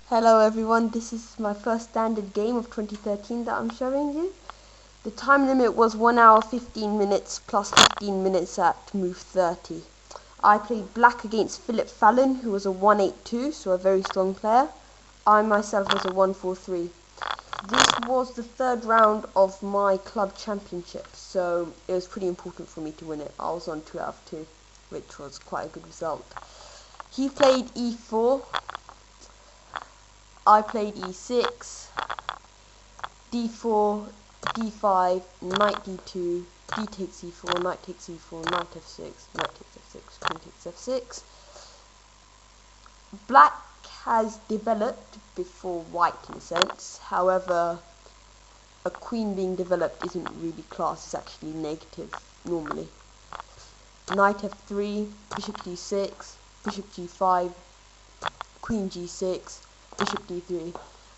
Hello everyone, this is my first standard game of 2013 that I'm showing you. The time limit was 1 hour 15 minutes plus 15 minutes at move 30. I played black against Fallon, who was a 182, so a very strong player. I myself was a 143. This was the third round of my club championship, so it was pretty important for me to win it. I was on 2 out of 2, which was quite a good result. He played e4. I played e6, d4, d5, knight d2, d takes e4, knight takes e4, knight f6, knight takes f6, queen takes f6. Black has developed before white in a sense, however, a queen being developed isn't really class, it's actually negative normally. Knight f3, bishop d6, bishop g5, queen g6, bishop d3,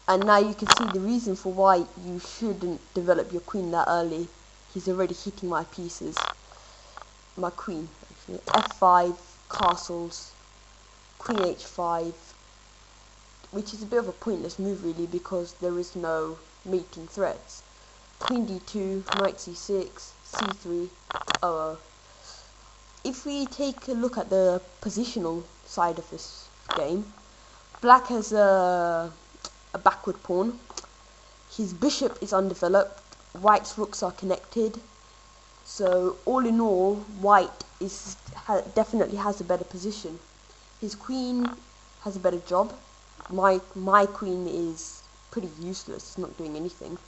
and now you can see the reason for why you shouldn't develop your queen that early. He's already hitting my pieces, my queen actually. f5, castles, queen h5, which is a bit of a pointless move really because there is no mating threats. Queen d2, knight c6, c3, If we take a look at the positional side of this game, black has a backward pawn. His bishop is undeveloped. White's rooks are connected. So all in all, white definitely has a better position. His queen has a better job. My queen is pretty useless. It's not doing anything.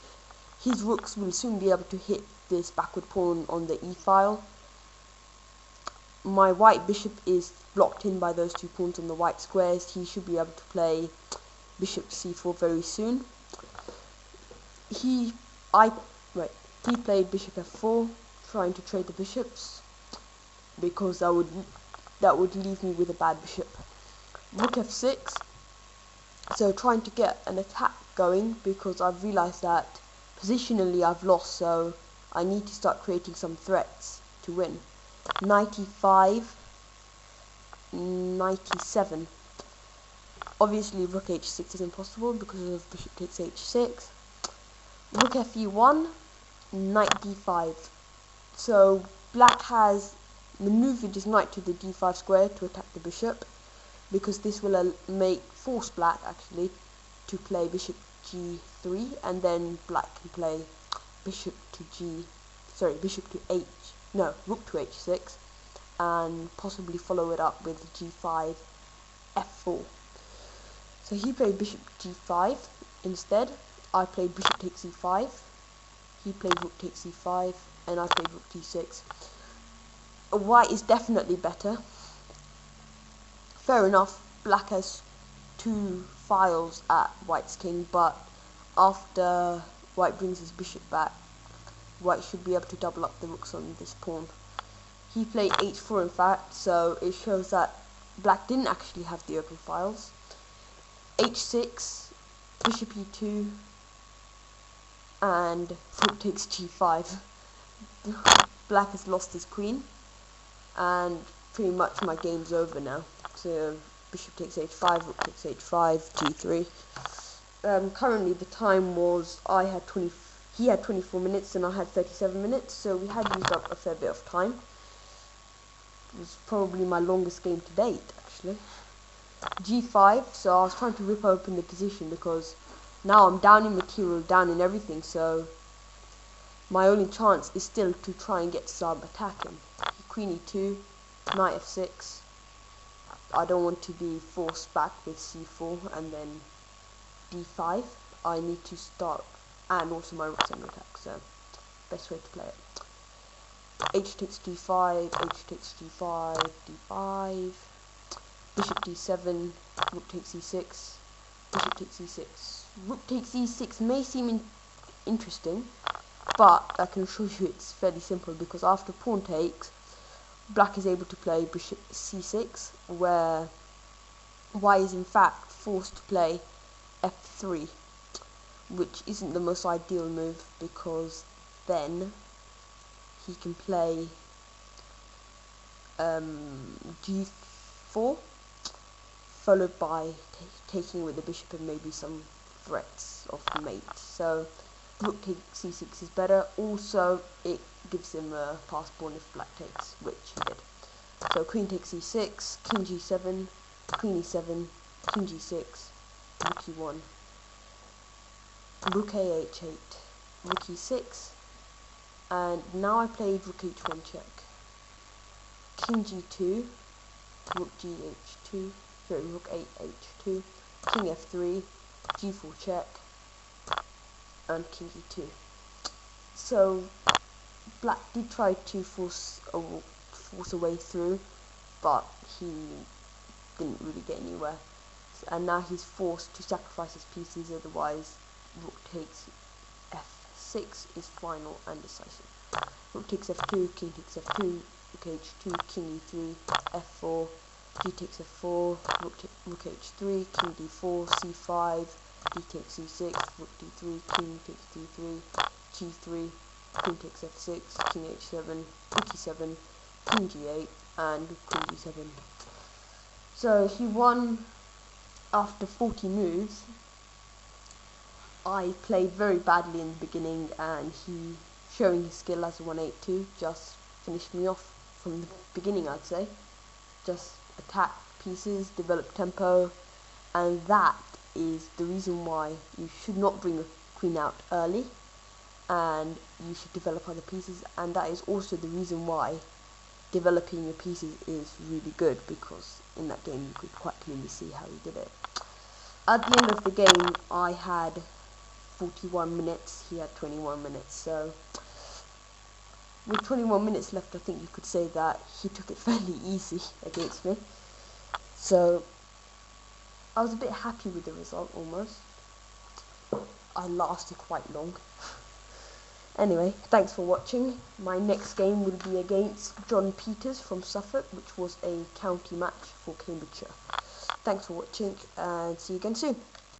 His rooks will soon be able to hit this backward pawn on the e-file. My white bishop is blocked in by those two pawns on the white squares. He should be able to play bishop c4 very soon. He played bishop f4, trying to trade the bishops because that would leave me with a bad bishop. Rook f6, so trying to get an attack going because I've realized that positionally I've lost, so I need to start creating some threats to win. Knight e5, knight e7. Obviously rook h6 is impossible because of bishop takes h6. Rook fe1, knight d5. So black has maneuvered his knight to the d5 square to attack the bishop, because this will force black actually to play bishop g3, and then black can play rook to h6, and possibly follow it up with g5, f4. So he played bishop g5 instead. I played bishop takes e5. He played rook takes e5, and I played rook d6. White is definitely better. Fair enough, black has 2 files at white's king, but after white brings his bishop back, white should be able to double up the rooks on this pawn. He played h4 in fact, so it shows that black didn't actually have the open files. h6, bishop e2, and rook takes g5. Black has lost his queen, and pretty much my game's over now. So bishop takes h5, rook takes h5, g3. Currently the time was he had 24 minutes and I had 37 minutes, so we had used up a fair bit of time. It was probably my longest game to date actually. g5, so I was trying to rip open the position because now I'm down in material, down in everything, so my only chance is still to try and get some attacking. Queen e2, knight f6. I don't want to be forced back with c4 and then d5. I need to start, and also my rook's under attack, so best way to play it. H takes d5, h takes g5, d5, bishop d7, rook takes e6, bishop takes e6. Rook takes e6 may seem interesting, but I can assure you it's fairly simple, because after pawn takes, black is able to play bishop c6, where white is in fact forced to play f3, which isn't the most ideal move, because then he can play g4, followed by taking with the bishop and maybe some threats of mate. So rook takes c6 is better. Also, it gives him a fast pawn if black takes, which he did. So queen takes e6, king g7, queen e7, king g6, rook e1, rook a h8, rook e6, and now I played rook h1 check, king g2, rook gh2, sorry, rook a h2, king f3, g4 check, and king e2. So black did try to force a way through, but he didn't really get anywhere. And now he's forced to sacrifice his pieces, otherwise rook takes f6 is final and decisive. Rook takes f2, king takes f2, rook h2, king e3, f4, g takes f4, rook h3, king d4, c5, d takes c6, rook d3, king takes d3, g3, king takes f6, king h7, rook e7, king g8, and queen d7. So he won after 40 moves. I played very badly in the beginning, and he, showing his skill as a 182, just finished me off from the beginning, I'd say. Just attack pieces, develop tempo, and that is the reason why you should not bring a queen out early, and you should develop other pieces, and that is also the reason why developing your pieces is really good, because in that game you could quite clearly see how he did it. At the end of the game, I had 41 minutes, he had 21 minutes, so with 21 minutes left, I think you could say that he took it fairly easy against me. So I was a bit happy with the result, almost. I lasted quite long. Anyway, thanks for watching. My next game will be against John Peters from Suffolk, which was a county match for Cambridgeshire. Thanks for watching, and see you again soon.